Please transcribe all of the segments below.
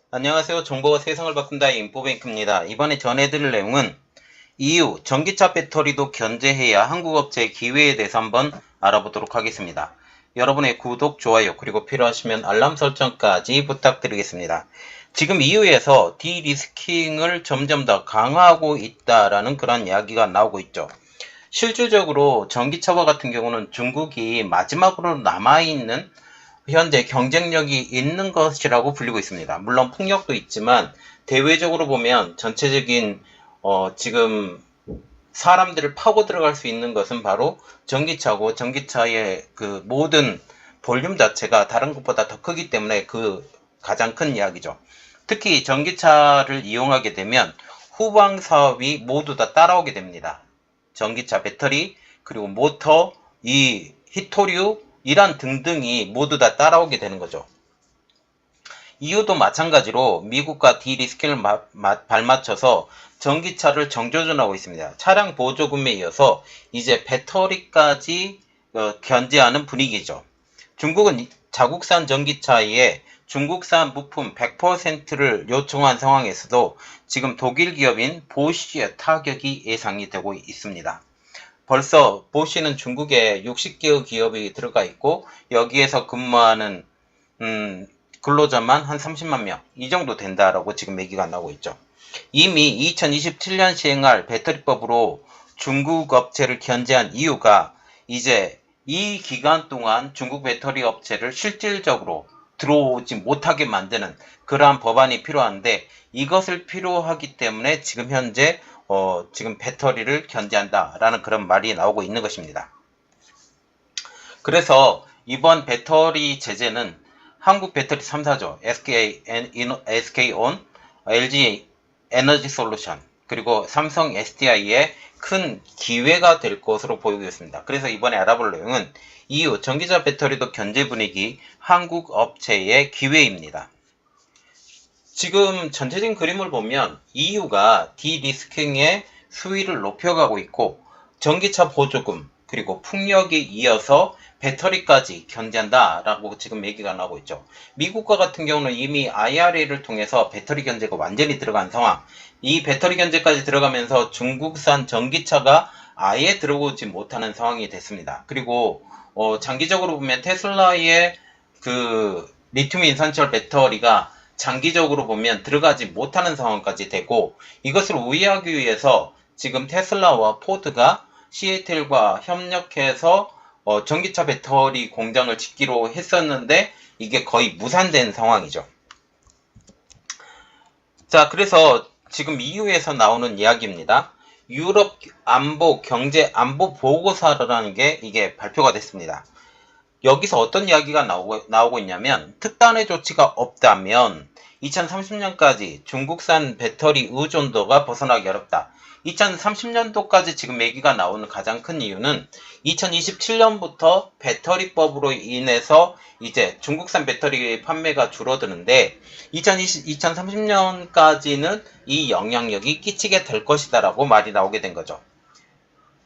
안녕하세요. 정보가 세상을 바꾼다의 인포뱅크입니다. 이번에 전해드릴 내용은 EU 전기차 배터리도 견제해야 한국 업체의 기회에 대해서 한번 알아보도록 하겠습니다. 여러분의 구독, 좋아요, 그리고 필요하시면 알람 설정까지 부탁드리겠습니다. 지금 EU에서 디리스킹을 점점 더 강화하고 있다라는 그런 이야기가 나오고 있죠. 실질적으로 전기차와 같은 경우는 중국이 마지막으로 남아있는 현재 경쟁력이 있는 것이라고 불리고 있습니다. 물론 폭력도 있지만 대외적으로 보면 전체적인 지금 사람들을 파고 들어갈 수 있는 것은 바로 전기차고, 전기차의 그 모든 볼륨 자체가 다른 것보다 더 크기 때문에 그 가장 큰 이야기죠. 특히 전기차를 이용하게 되면 후방 사업이 모두 다 따라오게 됩니다. 전기차 배터리, 그리고 모터, 이 히토류, 이란 등등이 모두 다 따라오게 되는 거죠. EU도 마찬가지로 미국과 디리스킹을 발맞춰서 전기차를 정조준하고 있습니다. 차량 보조금에 이어서 이제 배터리까지 견제하는 분위기죠. 중국은 자국산 전기차에 중국산 부품 100%를 요청한 상황에서도 지금 독일 기업인 보쉬의 타격이 예상이 되고 있습니다. 벌써 보쉬는 중국에 60개의 기업이 들어가 있고 여기에서 근무하는 근로자만 한 30만 명 이 정도 된다라고 지금 얘기가 나오고 있죠. 이미 2027년 시행할 배터리법으로 중국 업체를 견제한 이유가 이제 이 기간 동안 중국 배터리 업체를 실질적으로 들어오지 못하게 만드는 그러한 법안이 필요한데 이것을 필요하기 때문에 지금 현재 지금 배터리를 견제한다라는 그런 말이 나오고 있는 것입니다. 그래서 이번 배터리 제재는 한국 배터리 3사죠. SK온, LG 에너지 솔루션, 그리고 삼성 SDI의 큰 기회가 될 것으로 보이고 있습니다. 그래서 이번에 알아볼 내용은 EU 전기차 배터리도 견제 분위기 한국 업체의 기회입니다. 지금 전체적인 그림을 보면 EU가 디리스킹의 수위를 높여가고 있고 전기차 보조금 그리고 풍력에 이어서 배터리까지 견제한다라고 지금 얘기가 나오고 있죠. 미국과 같은 경우는 이미 IRA를 통해서 배터리 견제가 완전히 들어간 상황. 이 배터리 견제까지 들어가면서 중국산 전기차가 아예 들어오지 못하는 상황이 됐습니다. 그리고 장기적으로 보면 테슬라의 그 리튬 인산철 배터리가 장기적으로 보면 들어가지 못하는 상황까지 되고 이것을 우회하기 위해서 지금 테슬라와 포드가 시애틀과 협력해서 전기차 배터리 공장을 짓기로 했었는데 이게 거의 무산된 상황이죠. 자, 그래서 지금 EU에서 나오는 이야기입니다. 유럽 안보 경제 안보 보고서라는 게 이게 발표가 됐습니다. 여기서 어떤 이야기가 나오고 있냐면 특단의 조치가 없다면 2030년까지 중국산 배터리 의존도가 벗어나기 어렵다. 2030년도까지 지금 얘기가 나오는 가장 큰 이유는 2027년부터 배터리법으로 인해서 이제 중국산 배터리 판매가 줄어드는데 2030년까지는 이 영향력이 끼치게 될 것이다라고 말이 나오게 된 거죠.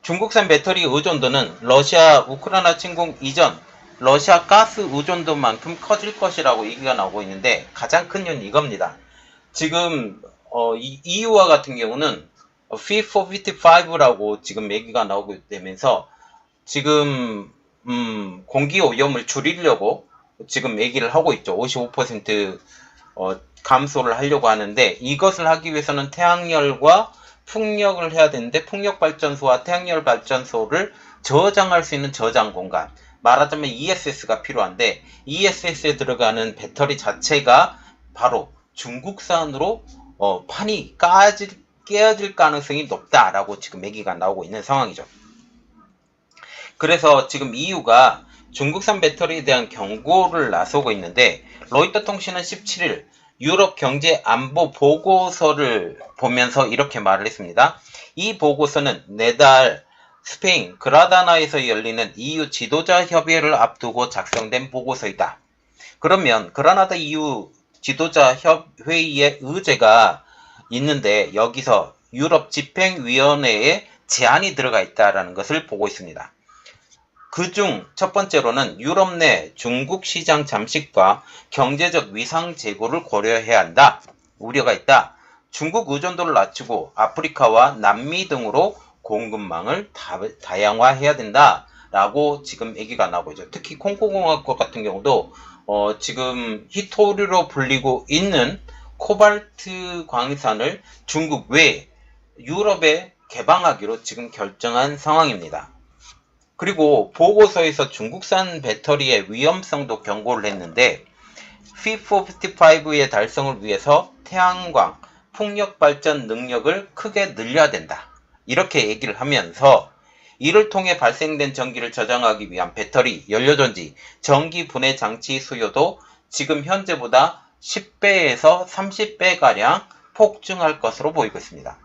중국산 배터리 의존도는 러시아 우크라이나 침공 이전 러시아 가스 의존도만큼 커질 것이라고 얘기가 나오고 있는데 가장 큰 이유는 이겁니다. 지금 EU와 같은 경우는 Fit for 55라고 지금 얘기가 나오고 되면서 지금 공기 오염을 줄이려고 지금 얘기를 하고 있죠. 55% 감소를 하려고 하는데 이것을 하기 위해서는 태양열과 풍력을 해야 되는데 풍력 발전소와 태양열 발전소를 저장할 수 있는 저장 공간, 말하자면 ESS가 필요한데 ESS에 들어가는 배터리 자체가 바로 중국산으로 판이 깨어질 가능성이 높다라고 지금 얘기가 나오고 있는 상황이죠. 그래서 지금 EU가 중국산 배터리에 대한 경고를 나서고 있는데 로이터 통신은 17일 유럽 경제 안보 보고서를 보면서 이렇게 말을 했습니다. 이 보고서는 내달 스페인 그라다나에서 열리는 EU 지도자 협의회를 앞두고 작성된 보고서이다. 그러면 그라나다 EU 지도자 협회의의 의제가 있는데 여기서 유럽 집행위원회에 제안이 들어가 있다는 것을 보고 있습니다. 그중 첫 번째로는 유럽 내 중국 시장 잠식과 경제적 위상 제고를 고려해야 한다. 우려가 있다. 중국 의존도를 낮추고 아프리카와 남미 등으로 공급망을 다양화해야 된다. 라고 지금 얘기가 나오고 있죠. 특히 콩고공화국 같은 경우도 지금 히토류로 불리고 있는 코발트 광산을 중국 외 유럽에 개방하기로 지금 결정한 상황입니다. 그리고 보고서에서 중국산 배터리의 위험성도 경고를 했는데 Fit for 55의 달성을 위해서 태양광, 풍력 발전 능력을 크게 늘려야 된다. 이렇게 얘기를 하면서 이를 통해 발생된 전기를 저장하기 위한 배터리, 연료전지, 전기 분해 장치 수요도 지금 현재보다 10배에서 30배가량 폭증할 것으로 보이고 있습니다.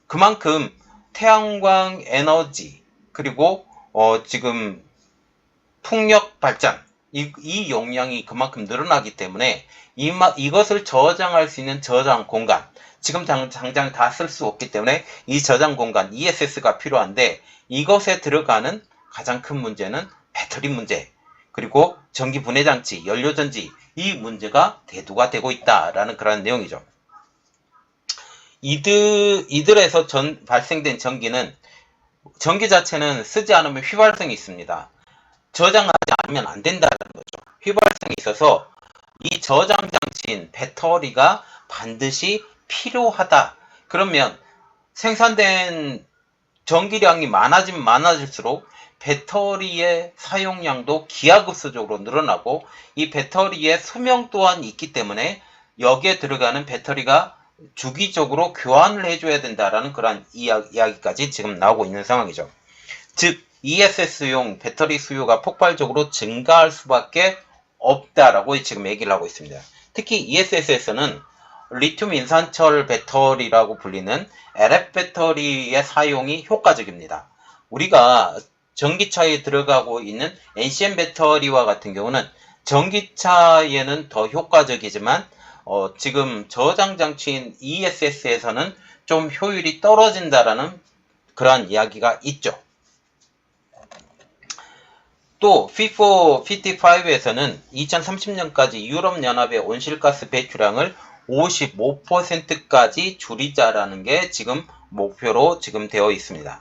그만큼 태양광 에너지 그리고 지금 풍력 발전 이 용량이 그만큼 늘어나기 때문에 이것을 저장할 수 있는 저장 공간 지금 당장 다 쓸 수 없기 때문에 이 저장 공간 ESS가 필요한데 이것에 들어가는 가장 큰 문제는 배터리 문제 그리고 전기 분해 장치, 연료전지 이 문제가 대두가 되고 있다라는 그런 내용이죠. 이들에서 발생된 전기는 전기 자체는 쓰지 않으면 휘발성이 있습니다. 저장하지 않으면 안 된다는 거죠. 휘발성이 있어서 이 저장 장치인 배터리가 반드시 필요하다. 그러면 생산된 전기량이 많아지면 많아질수록 배터리의 사용량도 기하급수적으로 늘어나고 이 배터리의 수명 또한 있기 때문에 여기에 들어가는 배터리가 주기적으로 교환을 해줘야 된다라는 그런 이야기까지 지금 나오고 있는 상황이죠. 즉 ESS용 배터리 수요가 폭발적으로 증가할 수밖에 없다라고 지금 얘기를 하고 있습니다. 특히 ESS에서는 리튬 인산철 배터리라고 불리는 LF 배터리의 사용이 효과적입니다. 우리가 전기차에 들어가고 있는 NCM 배터리와 같은 경우는 전기차에는 더 효과적이지만 지금 저장 장치인 ESS에서는 좀 효율이 떨어진다라는 그러한 이야기가 있죠. 또 Fit for 55에서는 2030년까지 유럽연합의 온실가스 배출량을 55%까지 줄이자라는 게 지금 목표로 지금 되어 있습니다.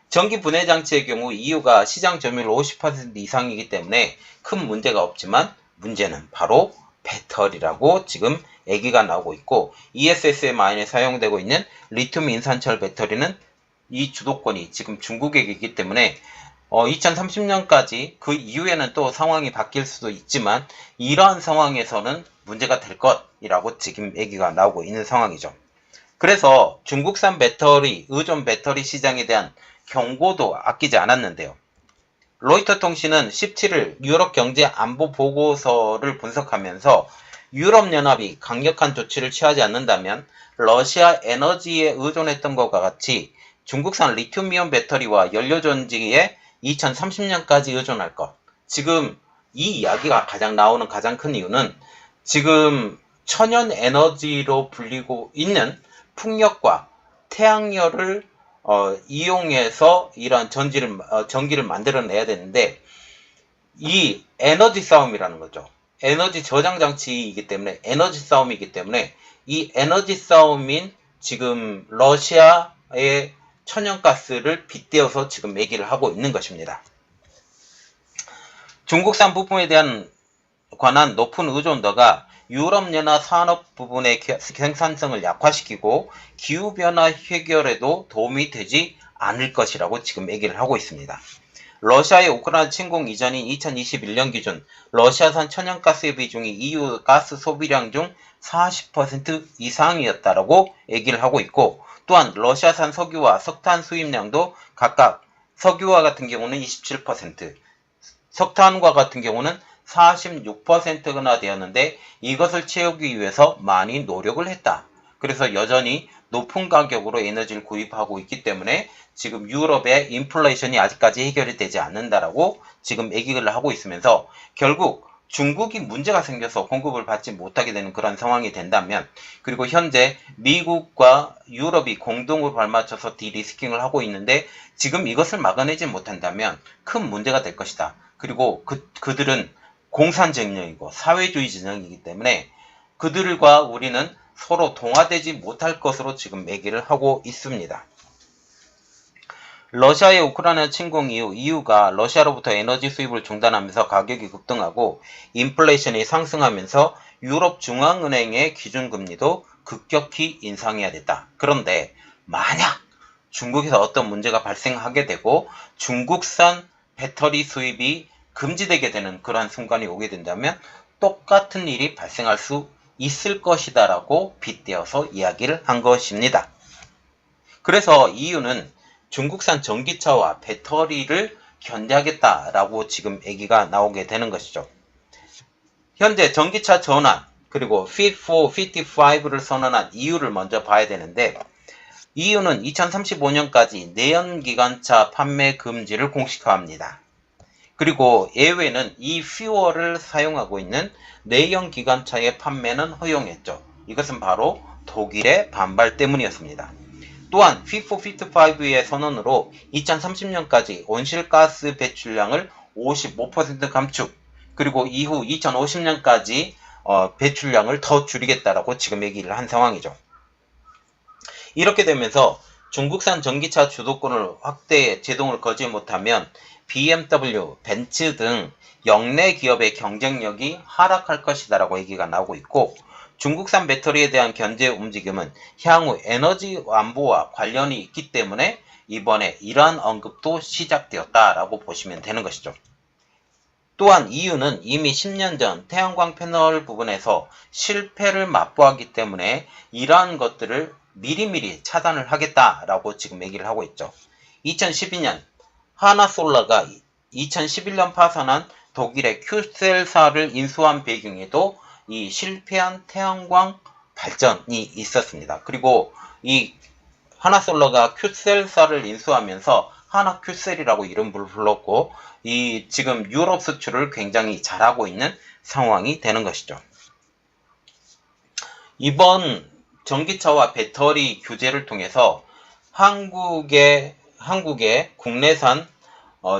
전기 분해 장치의 경우 EU가 시장 점유율 50% 이상이기 때문에 큰 문제가 없지만 문제는 바로 배터리라고 지금 얘기가 나오고 있고 ESS에 많이 사용되고 있는 리튬 인산철 배터리는 이 주도권이 지금 중국에게 있기 때문에 2030년까지 그 이후에는 또 상황이 바뀔 수도 있지만 이러한 상황에서는 문제가 될 것이라고 지금 얘기가 나오고 있는 상황이죠. 그래서 중국산 배터리, 의존 배터리 시장에 대한 경고도 아끼지 않았는데요. 로이터 통신은 17일 유럽 경제 안보 보고서를 분석하면서 유럽연합이 강력한 조치를 취하지 않는다면 러시아 에너지에 의존했던 것과 같이 중국산 리튬이온 배터리와 연료전지에 2030년까지 의존할 것. 지금 이 이야기가 나오는 가장 큰 이유는 지금 천연 에너지로 불리고 있는 풍력과 태양열을 이용해서 이러한 전기를 만들어내야 되는데 이 에너지 싸움이라는 거죠. 에너지 저장 장치이기 때문에 에너지 싸움이기 때문에 이 에너지 싸움인 지금 러시아의 천연가스를 빗대어서 지금 얘기를 하고 있는 것입니다. 중국산 부품에 대한 관한 높은 의존도가 유럽연합 산업 부분의 생산성을 약화시키고 기후변화 해결에도 도움이 되지 않을 것이라고 지금 얘기를 하고 있습니다. 러시아의 우크라이나 침공 이전인 2021년 기준 러시아산 천연가스의 비중이 EU 가스 소비량 중 40% 이상이었다라고 얘기를 하고 있고 또한 러시아산 석유와 석탄 수입량도 각각 석유와 같은 경우는 27%, 석탄과 같은 경우는 46%나 되었는데 이것을 채우기 위해서 많이 노력을 했다. 그래서 여전히 높은 가격으로 에너지를 구입하고 있기 때문에 지금 유럽의 인플레이션이 아직까지 해결이 되지 않는다라고 지금 얘기를 하고 있으면서 결국 중국이 문제가 생겨서 공급을 받지 못하게 되는 그런 상황이 된다면, 그리고 현재 미국과 유럽이 공동으로 발맞춰서 디리스킹을 하고 있는데 지금 이것을 막아내지 못한다면 큰 문제가 될 것이다. 그리고 그들은 공산 진영이고 사회주의 진영이기 때문에 그들과 우리는 서로 동화되지 못할 것으로 지금 얘기를 하고 있습니다. 러시아의 우크라이나 침공 이후 EU가 러시아로부터 에너지 수입을 중단하면서 가격이 급등하고 인플레이션이 상승하면서 유럽 중앙은행의 기준금리도 급격히 인상해야 됐다. 그런데 만약 중국에서 어떤 문제가 발생하게 되고 중국산 배터리 수입이 금지되게 되는 그러한 순간이 오게 된다면 똑같은 일이 발생할 수 있을 것이다 라고 빗대어서 이야기를 한 것입니다. 그래서 EU는 중국산 전기차와 배터리를 견제하겠다라고 지금 얘기가 나오게 되는 것이죠. 현재 전기차 전환 그리고 Fit for 55를 선언한 이유를 먼저 봐야 되는데, EU는 2035년까지 내연기관차 판매 금지를 공식화합니다. 그리고 예외는 이 퓨어를 사용하고 있는 내연기관차의 판매는 허용했죠. 이것은 바로 독일의 반발 때문이었습니다. 또한 Fit for 55의 선언으로 2030년까지 온실가스 배출량을 55% 감축, 그리고 이후 2050년까지 배출량을 더 줄이겠다라고 지금 얘기를 한 상황이죠. 이렇게 되면서 중국산 전기차 주도권을 확대 제동을 걸지 못하면 BMW, 벤츠 등 역내 기업의 경쟁력이 하락할 것이다 라고 얘기가 나오고 있고, 중국산 배터리에 대한 견제 움직임은 향후 에너지 안보와 관련이 있기 때문에 이번에 이러한 언급도 시작되었다라고 보시면 되는 것이죠. 또한 EU는 이미 10년 전 태양광 패널 부분에서 실패를 맛보았기 때문에 이러한 것들을 미리미리 차단을 하겠다라고 지금 얘기를 하고 있죠. 2012년 하나솔라가 2011년 파산한 독일의 큐셀사를 인수한 배경에도 이 실패한 태양광 발전이 있었습니다. 그리고 이 하나솔라가 큐셀사를 인수하면서 하나큐셀이라고 이름을 불렀고, 이 지금 유럽 수출을 굉장히 잘하고 있는 상황이 되는 것이죠. 이번 전기차와 배터리 규제를 통해서 한국의 국내산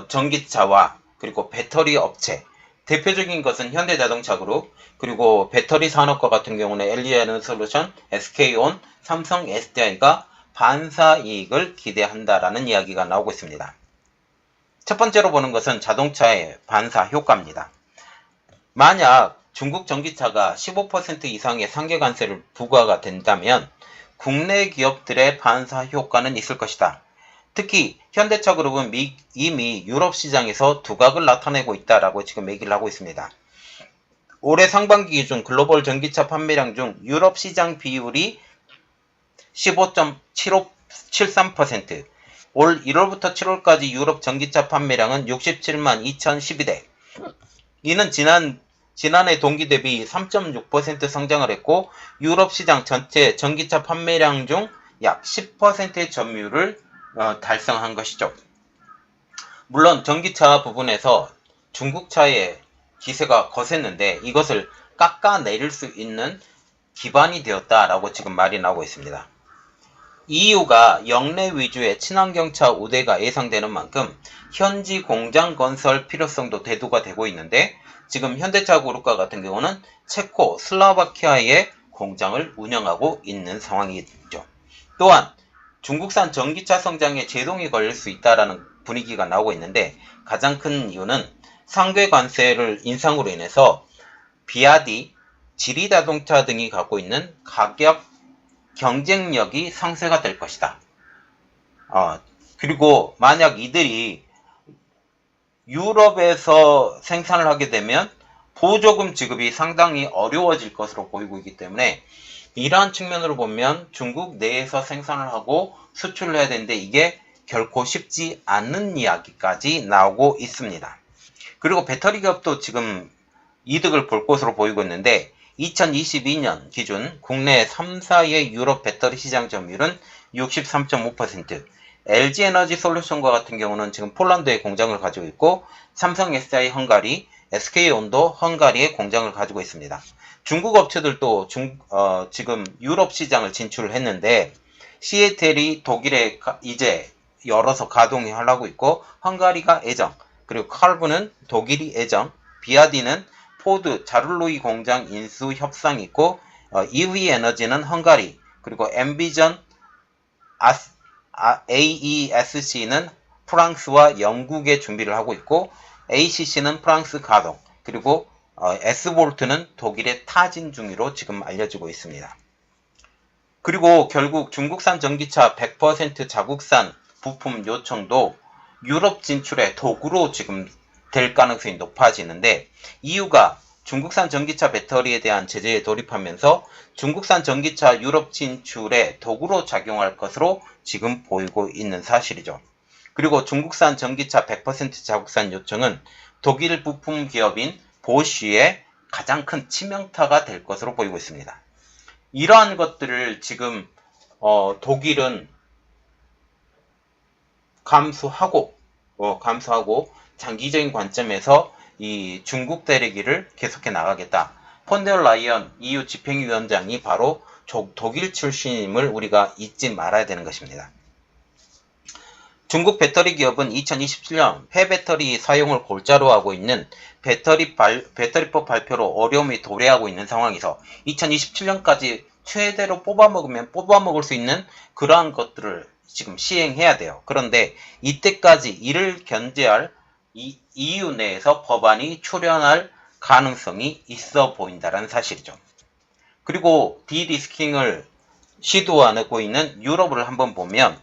전기차와 그리고 배터리 업체, 대표적인 것은 현대자동차그룹, 그리고 배터리 산업과 같은 경우는 LG에너지솔루션, SK온, 삼성 SDI가 반사 이익을 기대한다라는 이야기가 나오고 있습니다. 첫 번째로 보는 것은 자동차의 반사 효과입니다. 만약 중국 전기차가 15% 이상의 상계관세를 부과가 된다면 국내 기업들의 반사 효과는 있을 것이다. 특히 현대차그룹은 이미 유럽 시장에서 두각을 나타내고 있다라고 지금 얘기를 하고 있습니다. 올해 상반기 기준 글로벌 전기차 판매량 중 유럽 시장 비율이 15.73%, 올 1월부터 7월까지 유럽 전기차 판매량은 67만 2012대. 이는 지난해 동기 대비 3.6% 성장을 했고, 유럽 시장 전체 전기차 판매량 중 약 10%의 점유율을 달성한 것이죠. 물론 전기차 부분에서 중국차의 기세가 거셌는데 이것을 깎아내릴 수 있는 기반이 되었다라고 지금 말이 나오고 있습니다. EU가 역내 위주의 친환경차 우대가 예상되는 만큼 현지 공장 건설 필요성도 대두가 되고 있는데, 지금 현대차 그룹과 같은 경우는 체코, 슬로바키아에 공장을 운영하고 있는 상황이죠. 또한 중국산 전기차 성장에 제동이 걸릴 수 있다는 분위기가 나오고 있는데, 가장 큰 이유는 상계 관세를 인상으로 인해서 비아디, 지리자동차 등이 갖고 있는 가격 경쟁력이 상쇄가 될 것이다. 그리고 만약 이들이 유럽에서 생산을 하게 되면 보조금 지급이 상당히 어려워질 것으로 보이고 있기 때문에, 이러한 측면으로 보면 중국 내에서 생산을 하고 수출을 해야 되는데 이게 결코 쉽지 않는 이야기까지 나오고 있습니다. 그리고 배터리 기업도 지금 이득을 볼 것으로 보이고 있는데, 2022년 기준 국내 3사의 유럽 배터리 시장 점유율은 63.5%, LG에너지 솔루션과 같은 경우는 지금 폴란드에 공장을 가지고 있고, 삼성 SDI 헝가리, SK온도 헝가리에 공장을 가지고 있습니다. 중국 업체들도 지금 유럽 시장을 진출을 했는데 시에텔이 독일에 이제 열어서 가동을 하려고 있고 헝가리가 애정, 그리고 칼브는 독일이 애정, 비아디는 포드 자룰로이 공장 인수 협상이 있고 EV 에너지는 헝가리, 그리고 엠비전 AESC는 프랑스와 영국에 준비를 하고 있고 ACC는 프랑스 가동, 그리고 S볼트는 독일의 타진 중으로 지금 알려지고 있습니다. 그리고 결국 중국산 전기차 100% 자국산 부품 요청도 유럽 진출의 도구로 지금 될 가능성이 높아지는데 이유가 중국산 전기차 배터리에 대한 제재에 돌입하면서 중국산 전기차 유럽 진출의 도구로 작용할 것으로 지금 보이고 있는 사실이죠. 그리고 중국산 전기차 100% 자국산 요청은 독일 부품 기업인 보쉬의 가장 큰 치명타가 될 것으로 보이고 있습니다. 이러한 것들을 지금 독일은 감수하고 장기적인 관점에서 이 중국 대리기를 계속해 나가겠다. 폰데어 라이언 EU 집행위원장이 바로 독일 출신임을 우리가 잊지 말아야 되는 것입니다. 중국 배터리 기업은 2027년 폐배터리 사용을 골자로 하고 있는 배터리법 발표로 어려움이 도래하고 있는 상황에서 2027년까지 최대로 뽑아먹을 수 있는 그러한 것들을 지금 시행해야 돼요. 그런데 이때까지 이를 견제할 EU 내에서 법안이 출현할 가능성이 있어 보인다는 사실이죠. 그리고 디리스킹을 시도하고 있는 유럽을 한번 보면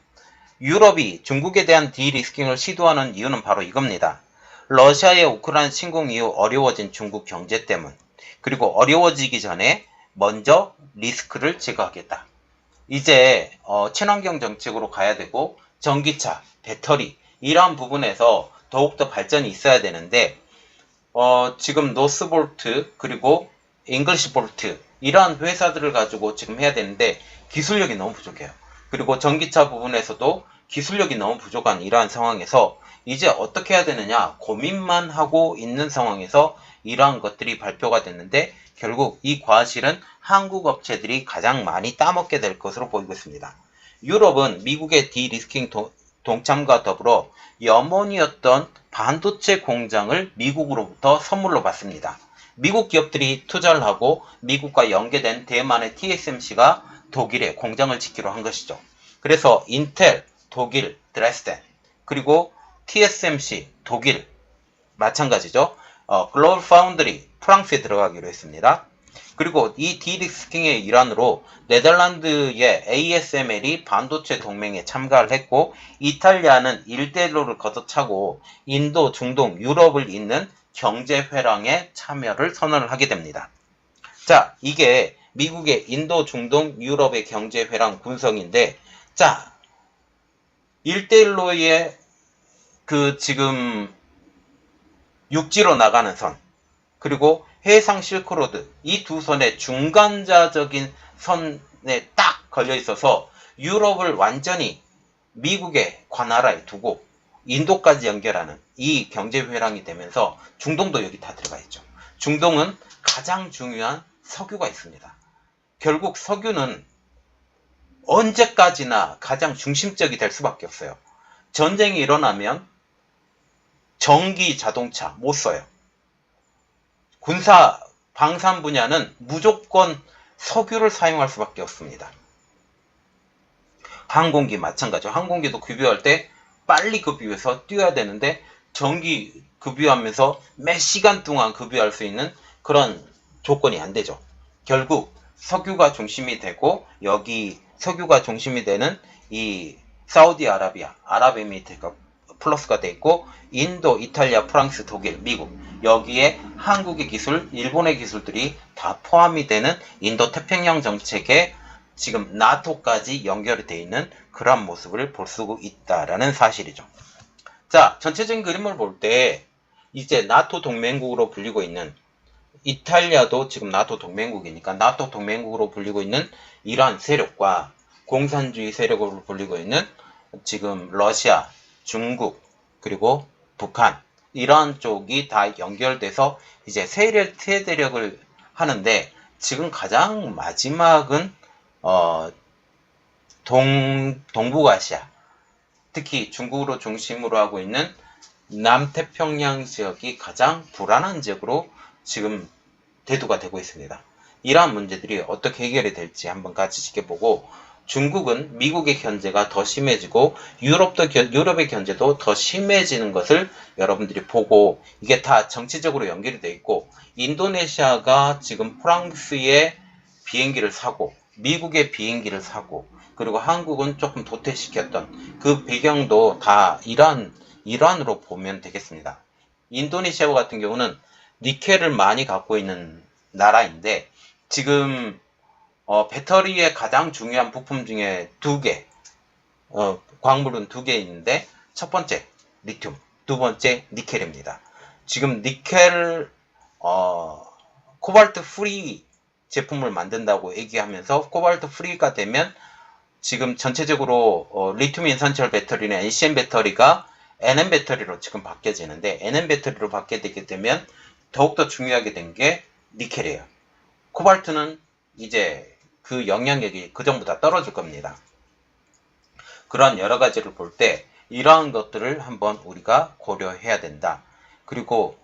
유럽이 중국에 대한 디리스킹을 시도하는 이유는 바로 이겁니다. 러시아의 우크라이나 침공 이후 어려워진 중국 경제 때문, 그리고 어려워지기 전에 먼저 리스크를 제거하겠다. 이제 친환경 정책으로 가야 되고 전기차, 배터리 이러한 부분에서 더욱더 발전이 있어야 되는데 지금 노스볼트 그리고 잉글리시볼트 이러한 회사들을 가지고 지금 해야 되는데 기술력이 너무 부족해요. 그리고 전기차 부분에서도 기술력이 너무 부족한 이러한 상황에서 이제 어떻게 해야 되느냐 고민만 하고 있는 상황에서 이러한 것들이 발표가 됐는데 결국 이 과실은 한국 업체들이 가장 많이 따먹게 될 것으로 보이고 있습니다. 유럽은 미국의 디리스킹 동참과 더불어 염원이었던 반도체 공장을 미국으로부터 선물로 받습니다. 미국 기업들이 투자를 하고 미국과 연계된 대만의 TSMC가 독일에 공장을 짓기로 한 것이죠. 그래서 인텔, 독일, 드레스덴, 그리고 TSMC, 독일, 마찬가지죠. 글로벌 파운드리, 프랑스에 들어가기로 했습니다. 그리고 이 디리스킹의 일환으로 네덜란드의 ASML이 반도체 동맹에 참가를 했고 이탈리아는 1대1로를 걷어차고 인도, 중동, 유럽을 잇는 경제회랑에 참여를 선언을 하게 됩니다. 자, 이게 미국의 인도, 중동, 유럽의 경제회랑 군성인데 자, 1대1로의 지금 육지로 나가는 선 그리고 해상 실크로드 이 두 선의 중간자적인 선에 딱 걸려 있어서 유럽을 완전히 미국의 관할하에 두고 인도까지 연결하는 이 경제회랑이 되면서 중동도 여기 다 들어가 있죠. 중동은 가장 중요한 석유가 있습니다. 결국 석유는 언제까지나 가장 중심적이 될 수밖에 없어요. 전쟁이 일어나면 전기 자동차 못 써요. 군사 방산 분야는 무조건 석유를 사용할 수밖에 없습니다. 항공기 마찬가지죠. 항공기도 급유할 때 빨리 급유해서 뛰어야 되는데 전기 급유하면서 몇 시간 동안 급유할 수 있는 그런 조건이 안 되죠. 결국 석유가 중심이 되고 여기 석유가 중심이 되는 이 사우디아라비아, 아랍에미리트가 플러스가 돼 있고 인도, 이탈리아, 프랑스, 독일, 미국 여기에 한국의 기술, 일본의 기술들이 다 포함이 되는 인도 태평양 정책에 지금 나토까지 연결이 되어 있는 그런 모습을 볼 수 있다라는 사실이죠. 자, 전체적인 그림을 볼 때 이제 나토 동맹국으로 불리고 있는 이탈리아도 지금 나토 동맹국이니까 나토 동맹국으로 불리고 있는 이러한 세력과 공산주의 세력으로 불리고 있는 지금 러시아, 중국, 그리고 북한 이러한 쪽이 다 연결돼서 이제 세대력을 하는데, 지금 가장 마지막은 동북아시아, 특히 중국으로 중심으로 하고 있는 남태평양 지역이 가장 불안한 지역으로 지금 대두가 되고 있습니다. 이러한 문제들이 어떻게 해결이 될지 한번 같이 지켜보고, 중국은 미국의 견제가 더 심해지고 유럽의 견제도 더 심해지는 것을 여러분들이 보고, 이게 다 정치적으로 연결이 되어 있고, 인도네시아가 지금 프랑스의 비행기를 사고 미국의 비행기를 사고, 그리고 한국은 조금 도태시켰던 그 배경도 다 이란으로 보면 되겠습니다. 인도네시아 같은 경우는 니켈을 많이 갖고 있는 나라인데, 지금 배터리의 가장 중요한 부품 중에 두 개, 광물은 두 개 있는데, 첫 번째 리튬, 두 번째 니켈입니다. 지금 니켈 코발트 프리 제품을 만든다고 얘기하면서, 코발트 프리가 되면 지금 전체적으로 리튬 인산철 배터리는 NCM 배터리가 NM 배터리로 지금 바뀌어지는데, NM 배터리로 바뀌게 되면 더욱더 중요하게 된 게 니켈이에요. 코발트는 이제 그 영향력이 그전보다 떨어질 겁니다. 그런 여러 가지를 볼 때 이러한 것들을 한번 우리가 고려해야 된다. 그리고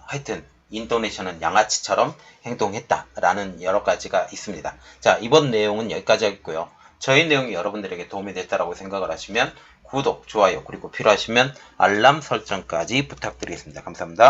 하여튼 인도네시아는 양아치처럼 행동했다라는 여러 가지가 있습니다. 자, 이번 내용은 여기까지 하겠고요. 저희 내용이 여러분들에게 도움이 됐다고 생각을 하시면 구독, 좋아요, 그리고 필요하시면 알람 설정까지 부탁드리겠습니다. 감사합니다.